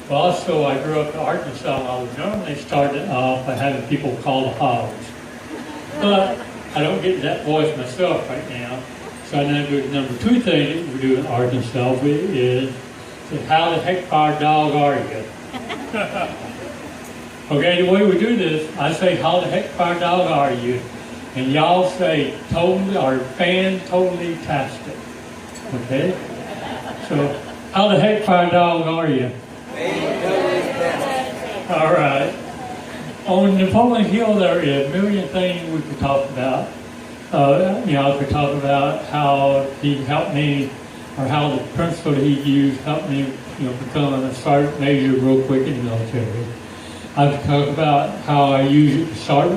Well, also, I grew up in Arkansas. I would normally start it off by having people call the hogs. But I don't get that voice myself right now. So I now do the number two thing that we do in Arkansas is, how the heck fire dog are you? Okay, the way we do this, I say, how the heck fire dog are you? And y'all say, totally, or fan-totally-tastic. Okay? So, how the heck fire dog are you? All right. On Napoleon Hill, there are a million things we could talk about. I could talk about how he helped me, or how the principle that he used helped me, become a sergeant major real quick in the military. I could talk about how I use it to start,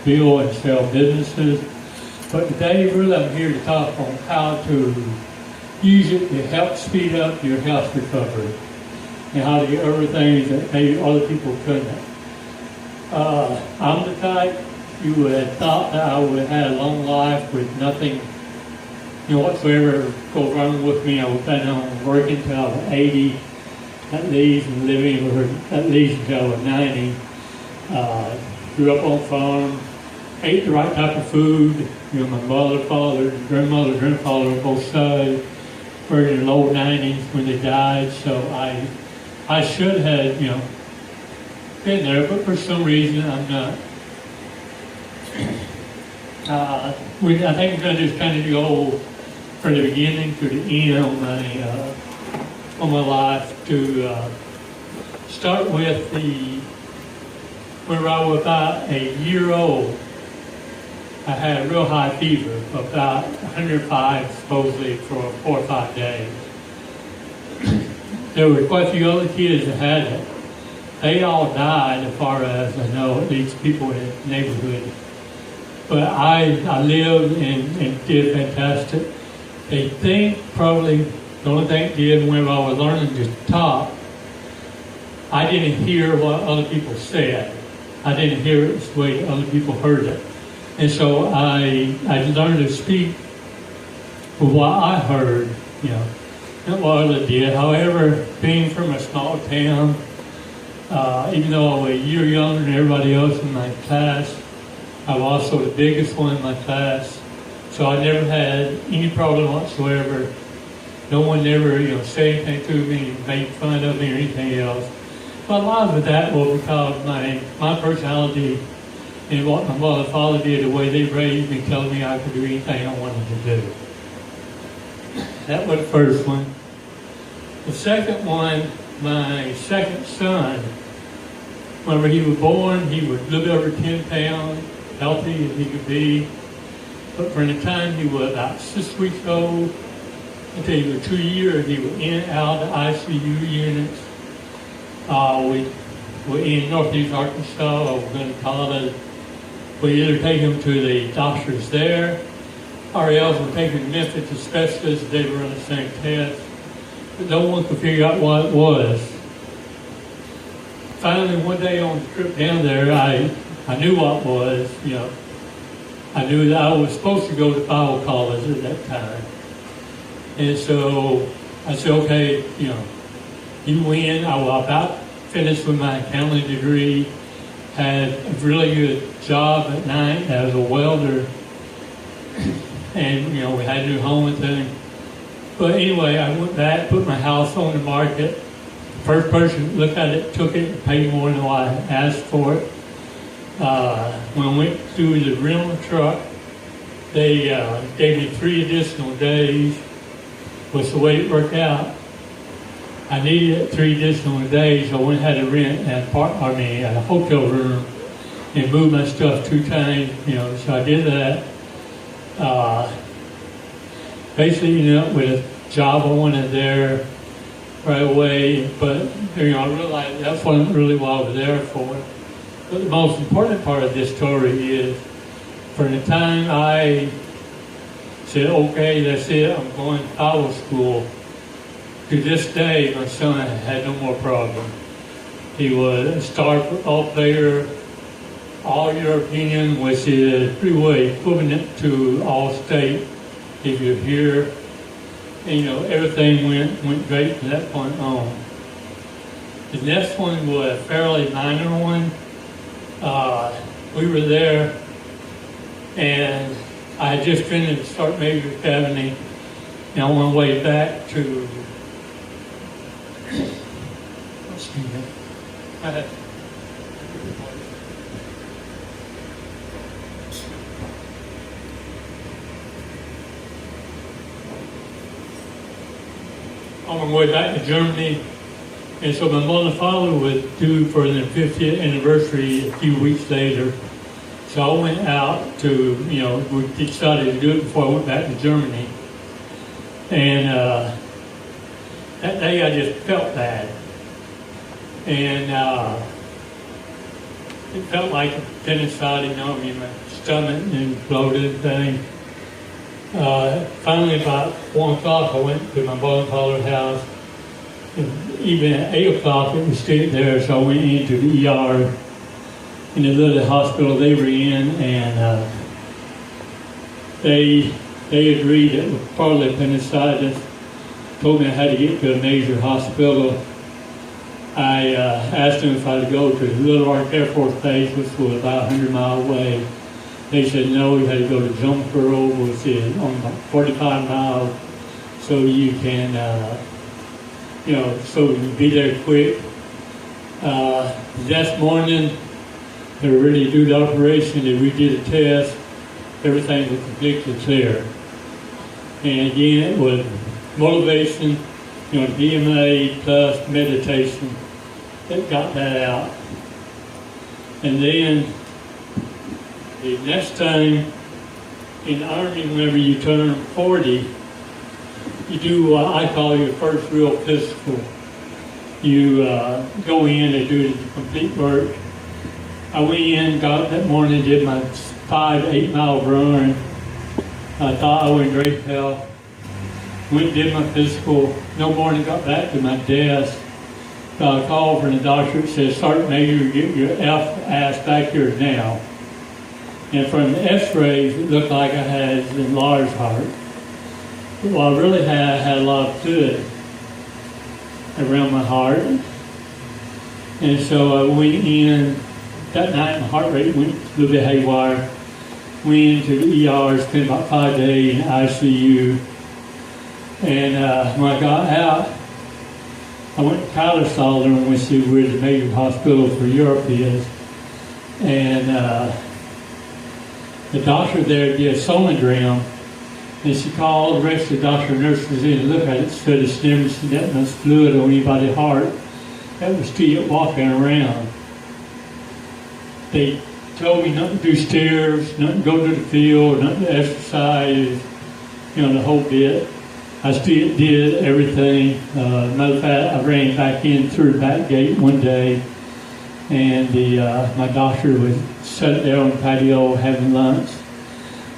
build and sell businesses. But today, really, I'm here to talk on how to use it to help speed up your health recovery and how to get over things that maybe other people couldn't. I'm the type you would have thought that I would have had a long life with nothing, whatsoever go wrong with me. I would plan on working until I was 80 at least, and living with her at least until I was 90. Grew up on a farm, ate the right type of food. My mother, father, grandmother, grandfather, both sides were in the low 90s when they died. So I should have, been there, but for some reason I'm not. I think I'm going to just kind of go from the beginning to the end on my life to start with when I was about a year old. I had a real high fever, about 105 supposedly for 4 or 5 days. There were quite a few other kids that had it. They all died, as far as I know, at least people in the neighborhood. But I lived and did fantastic. They think probably the only thing it did whenever I was learning to talk, I didn't hear what other people said. I didn't hear it the way other people heard it. And so I learned to speak with what I heard, not what others did. However, being from a small town, even though I was a year younger than everybody else in my class, I was also the biggest one in my class. So I never had any problem whatsoever. No one ever, said anything to me, made fun of me or anything else. But a lot of that was because my personality and what my mother and father did, the way they raised me, telling me I could do anything I wanted to do. That was the first one. The second one, my second son, whenever he was born, he was a little bit over 10 pounds, healthy as he could be. But from the time he was about 6 weeks old until he was 2 years, he was in and out of the ICU units. We were in Northeast Arkansas. We were going to Colorado. We either take him to the doctors there, or else we take him to Memphis to specialists. They were on the same test. But no one could figure out what it was. Finally, one day on the trip down there, I knew what it was, I knew that I was supposed to go to Bible college at that time. And so I said, okay, you win. I was about finished with my accounting degree, had a really good job at night as a welder, and, we had a new home and things. But anyway, I went back, put my house on the market. The first person that looked at it took it and paid more than what I asked for it. When I went through the rental truck, they gave me 3 additional days. Was the way it worked out. I needed 3 additional days, so I went and had to rent a hotel room and move my stuff 2 times. So I did that. Basically, ended up with a job I wanted there right away. But I realized that's what really what I was there for. But the most important part of this story is, from the time I said, okay, that's it, I'm going to Bible school, to this day, my son had no more problem. He was a star football player, All-European, which is pretty well equivalent to All-State if you're here. And, everything went great from that point on. The next one was a fairly minor one. We were there, and I had just finished Start Major Academy, and on my way back to, excuse me, I had, on my way back to Germany, and so my mother and father was due for their 50th anniversary a few weeks later. So I went out to, we decided to do it before I went back to Germany. And that day I just felt bad. And it felt like appendicitis, my stomach and bloated thing. Finally, about 1 o'clock, I went to my mother and father's house. And even at 8 o'clock, it was still there, so I went into the ER in the little hospital they were in, and they agreed it was partly appendicitis. Told me I had to get to a major hospital. I asked them if I would go to Little Rock Air Force Base, which was about 100 miles away. They said no, you had to go to Jonesboro, which is on about 45 miles, so you can, so you can be there quick. This morning, they were ready to do the operation. They redid a test. Everything was completely clear. And again, it was motivation, DMA plus meditation that got that out. And then the next time in the Army, whenever you turn 40, you do what I call your first real physical. You go in and do the complete work. I went in, got up that morning, did my 5 to 8 mile run. I thought I was in great health. Went and did my physical. No morning, got back to my desk. Got a call from the doctor that says, Sergeant Major, get your F ass back here now. And from the x-rays, it looked like I had an enlarged heart. But what I really had a lot of fluid around my heart. And so I went in. That night, my heart rate went a little bit haywire. Went into the ER, spent about 5 days in ICU. And when I got out, I went to Kaiserslautern, which is where the major hospital for Europe is. And the doctor there did a sonogram. And she called the rest of the doctor and nurses in to look at it. Said it's never seen that much fluid on anybody's heart that was still walking around. They told me not to do stairs, not to go to the field, not to exercise, the whole bit. I still did everything. Matter of fact, I ran back in through the back gate one day, and my doctor was sat there on the patio having lunch.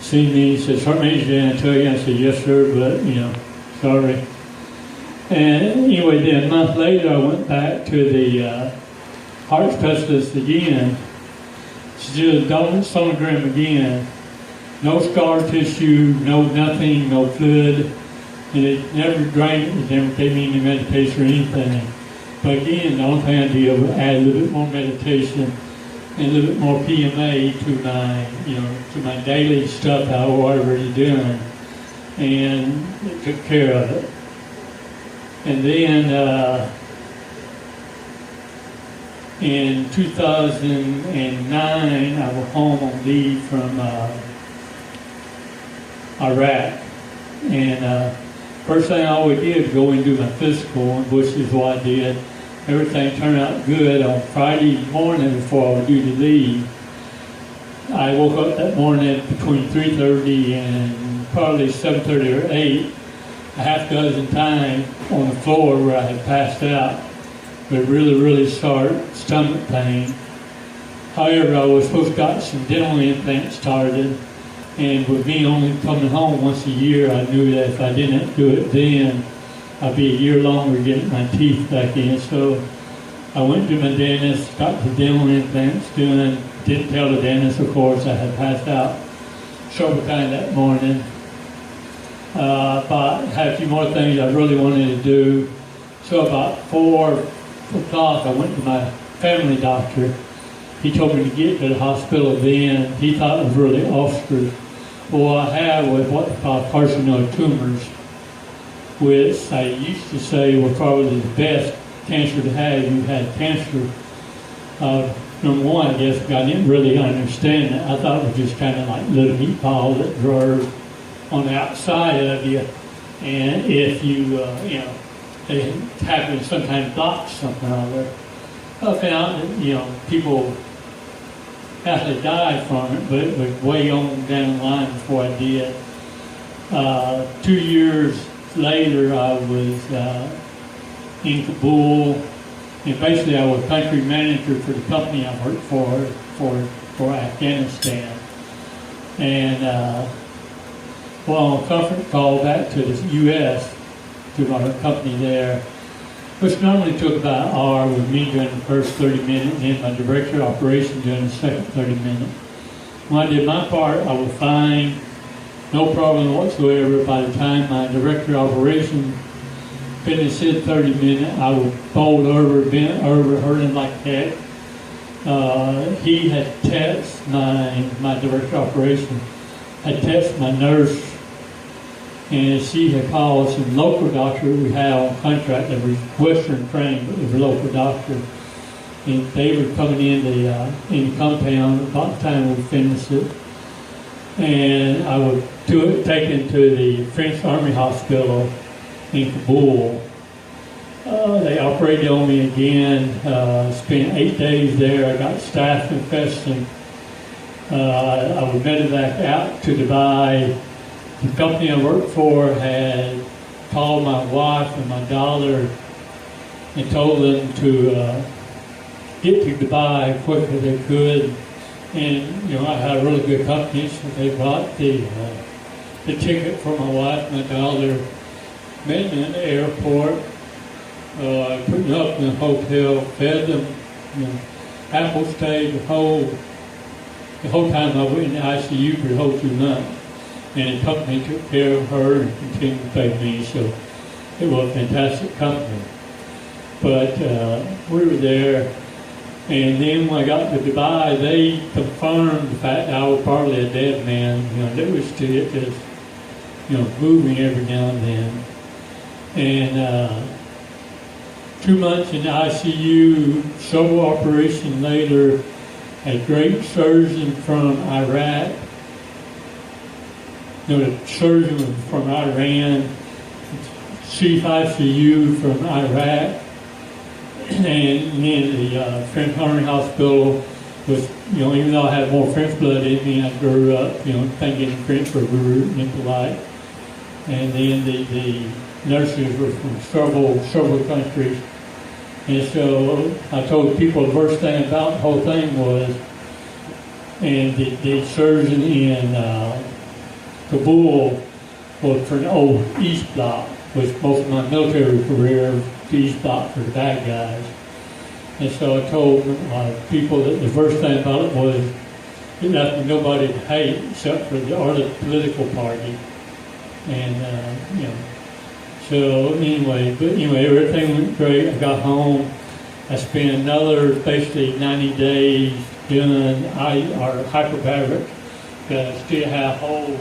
Seen me, said, Sergeant Major, did I tell you? I said, yes, sir, but, sorry. And anyway, then a month later, I went back to the heart specialist again. She did a double sonogram again. No scar tissue, no nothing, no fluid. And it never drained, it never gave me any medication or anything. But again, the only thing I did was add a little bit more meditation and a little bit more PMA to my daily stuff I was already doing. And it took care of it. And then in 2009, I was home on leave from Iraq. And first thing I always did was go and do my physical, which is what I did. Everything turned out good. On Friday morning before I was due to leave, I woke up that morning between 3:30 and probably 7:30 or 8, a half dozen times on the floor where I had passed out with really, really sore stomach pain. However, I was supposed to got some dental implants started, and with me only coming home once a year, I knew that if I didn't do it then, I'd be a year longer getting my teeth back in. So I went to my dentist, got the dental implants done. Didn't tell the dentist, of course, I had passed out several times that morning. But I had a few more things I really wanted to do. So about 4 o'clock, I went to my family doctor. He told me to get to the hospital then. He thought it was really ulcerative. Well, what I had was what they call carcinoma tumors, which I used to say were probably the best cancer to have. You had cancer. Number one, I guess, I didn't really understand it. I thought it was just kind of like little meatballs that grew on the outside of you. And if you, they happen to sometimes block something out there. I found that, people actually died from it, but it was way on down the line before I did. 2 years later, I was in Kabul. And basically, I was country manager for the company I worked for Afghanistan. And on a conference call back to the U.S., to our company there, which normally took about an hour with me during the first 30 minutes and my director of operations during the second 30 minutes. When I did my part, I was fine, no problem whatsoever. By the time my director of operations finished his 30 minutes, I was bowled over, bent over, hurting like heck. He had texted my director of operations, had texted my nurse, and she had called some local doctor we had on contract that was Western trained, but it was a local doctor. And they were coming in the compound about the time we finished it. And I was taken to the French Army Hospital in Kabul. They operated on me again, spent 8 days there. I got staph infection. I was medevac out to Dubai. The company I worked for had called my wife and my daughter and told them to get to Dubai quick as they could. And, I had a really good company, so they bought the ticket for my wife and my daughter, met me at the airport, put them up in a hotel, fed them, Apple stayed the whole time I was in the ICU for the whole 2 months. And the company took care of her and continued to pay me, so it was a fantastic company. But we were there, and then when I got to Dubai, they confirmed the fact that I was probably a dead man. They were still just, moving every now and then. And 2 months in the ICU, several operations later, a great surgeon from Iraq. The surgeon was from Iran, chief ICU from Iraq, and then the French Army Hospital was, even though I had more French blood in me, I grew up, thinking French were rude and polite. And then the nurses were from several countries. And so I told people the worst thing about the whole thing was, and the surgeon in Kabul was for the old East Bloc, which most of my military career was the East Bloc for the bad guys. And so I told people that the worst thing about it was it left me nobody to hate except for the other political party. And, so anyway, everything went great. I got home. I spent another basically 90 days doing hyperbaric. I still have holes.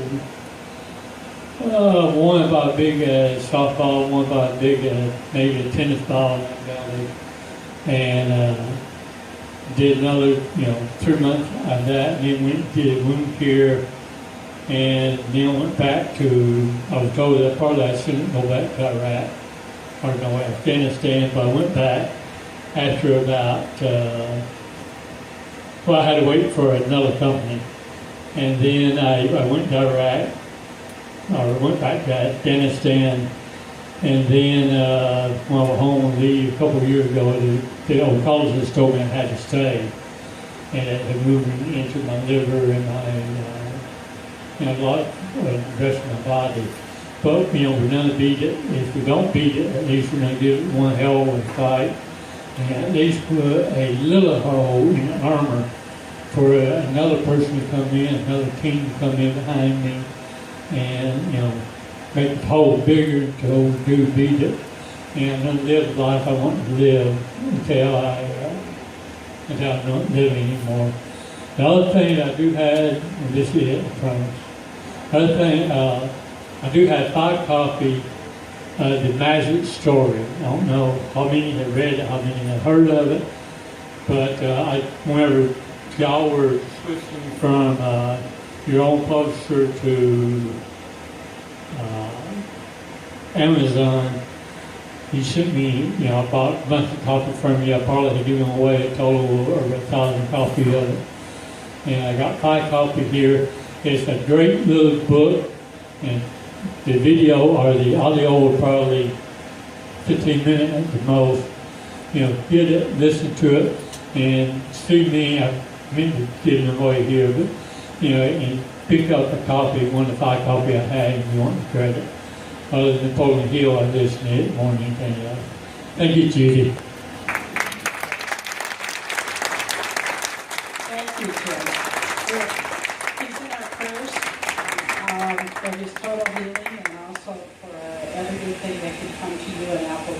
One about a big softball, one about a big, maybe a tennis ball in my belly. And did another, 3 months of that, and then went and did wound care. And then went back to, I was told that probably I shouldn't go back to Iraq, or no, Afghanistan, but I went back after about, I had to wait for another company. And then I went to Iraq, or went back to Afghanistan, and then when I was home on leave a couple of years ago, the oncologist told me I had to stay. And it had moved into my liver and my a lot of the rest of my body. But, we're going to beat it. If we don't beat it, at least we're going to give it one hell of a fight. And at least put a little hole in the armor for another person to come in, another team to come in behind me, and, make the hole bigger until we do beat it. and I'm going to live the life I want to live until I don't live anymore. The other thing I do have, and this is it, I promise. The other thing, I do have 5 copies of The Magic Story. I don't know how many have read it, how many have heard of it, but whenever y'all were switching from your own publisher to Amazon, you sent me, I bought a bunch of copies from you. I probably had given away a total of over 1,000 copies of it. And I got 5 copies here. It's a great little book, and the video or the audio will probably 15 minutes at the most. Get it, listen to it, and see me. I meant to give them away here, but and pick up a copy, one of the 5 copies I had, and you want the credit. Other than Napoleon Hill, I listen to it more than anything else. Thank you, Judy. Thank you, Jim. He's in our prayers for his total healing and also for every good thing that can come to you in Apple.